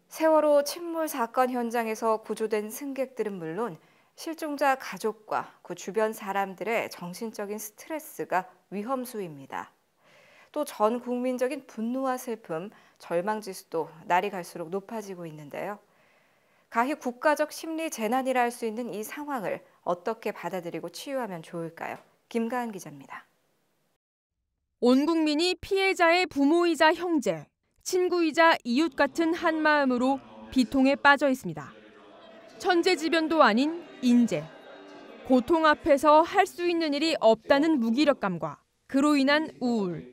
세월호 침몰 사건 현장에서 구조된 승객들은 물론 실종자 가족과 그 주변 사람들의 정신적인 스트레스가 위험수위입니다. 또 전 국민적인 분노와 슬픔, 절망 지수도 날이 갈수록 높아지고 있는데요. 가히 국가적 심리 재난이라 할 수 있는 이 상황을 어떻게 받아들이고 치유하면 좋을까요? 김가은 기자입니다. 온 국민이 피해자의 부모이자 형제, 친구이자 이웃 같은 한 마음으로 비통에 빠져 있습니다. 천재지변도 아닌 인재. 고통 앞에서 할 수 있는 일이 없다는 무기력감과 그로 인한 우울.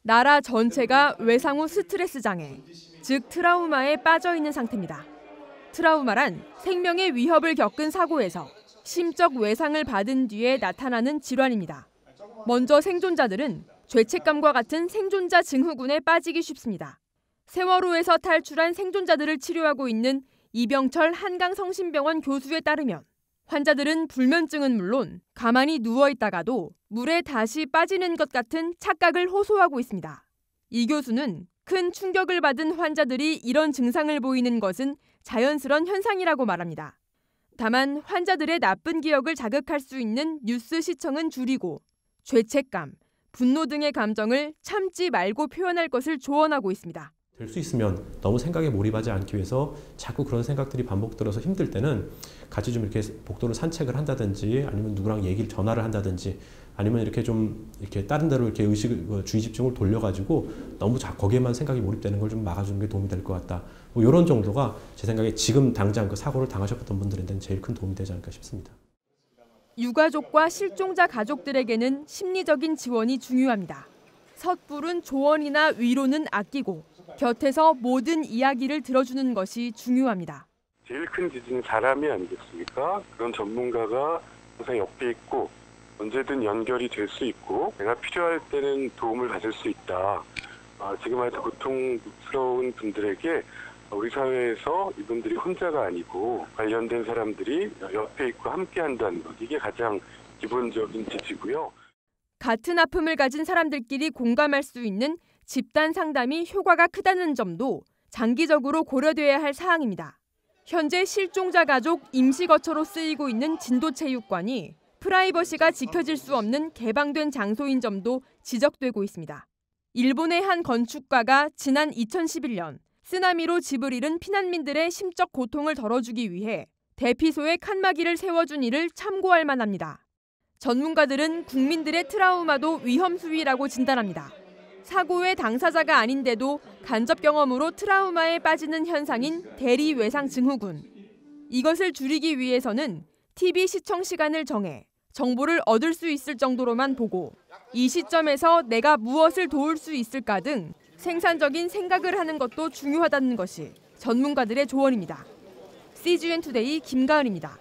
나라 전체가 외상후 스트레스 장애, 즉 트라우마에 빠져 있는 상태입니다. 트라우마란 생명의 위협을 겪은 사고에서 심적 외상을 받은 뒤에 나타나는 질환입니다. 먼저 생존자들은 죄책감과 같은 생존자 증후군에 빠지기 쉽습니다. 세월호에서 탈출한 생존자들을 치료하고 있는 이병철 한강성심병원 교수에 따르면 환자들은 불면증은 물론 가만히 누워있다가도 물에 다시 빠지는 것 같은 착각을 호소하고 있습니다. 이 교수는 큰 충격을 받은 환자들이 이런 증상을 보이는 것은 자연스러운 현상이라고 말합니다. 다만 환자들의 나쁜 기억을 자극할 수 있는 뉴스 시청은 줄이고 죄책감, 분노 등의 감정을 참지 말고 표현할 것을 조언하고 있습니다. 될 수 있으면 너무 생각에 몰입하지 않기 위해서 자꾸 그런 생각들이 반복들어서 힘들 때는 같이 좀 이렇게 복도를 산책을 한다든지 아니면 누구랑 전화를 한다든지 아니면 이렇게 좀 이렇게 다른 데로 이렇게 주의 집중을 돌려가지고 너무 거기에만 생각이 몰입되는 걸 좀 막아주는 게 도움이 될 것 같다. 뭐 이런 정도가 제 생각에 지금 당장 그 사고를 당하셨던 분들한테는 제일 큰 도움이 되지 않을까 싶습니다. 유가족과 실종자 가족들에게는 심리적인 지원이 중요합니다. 섣부른 조언이나 위로는 아끼고 곁에서 모든 이야기를 들어주는 것이 중요합니다. 제일 큰 기준은 사람이 아니겠습니까? 그런 전문가가 항상 옆에 있고 언제든 연결이 될 수 있고 내가 필요할 때는 도움을 받을 수 있다. 지금 아주 고통스러운 분들에게 우리 사회에서 이분들이 혼자가 아니고 관련된 사람들이 옆에 있고 함께한다는 것, 이게 가장 기본적인 지지고요. 같은 아픔을 가진 사람들끼리 공감할 수 있는 집단 상담이 효과가 크다는 점도 장기적으로 고려돼야 할 사항입니다. 현재 실종자 가족 임시거처로 쓰이고 있는 진도체육관이 프라이버시가 지켜질 수 없는 개방된 장소인 점도 지적되고 있습니다. 일본의 한 건축가가 지난 2011년 쓰나미로 집을 잃은 피난민들의 심적 고통을 덜어주기 위해 대피소에 칸막이를 세워준 일을 참고할 만합니다. 전문가들은 국민들의 트라우마도 위험 수위라고 진단합니다. 사고의 당사자가 아닌데도 간접 경험으로 트라우마에 빠지는 현상인 대리 외상 증후군. 이것을 줄이기 위해서는 TV 시청 시간을 정해 정보를 얻을 수 있을 정도로만 보고 이 시점에서 내가 무엇을 도울 수 있을까 등 생산적인 생각을 하는 것도 중요하다는 것이 전문가들의 조언입니다. CGN 투데이 김가은입니다.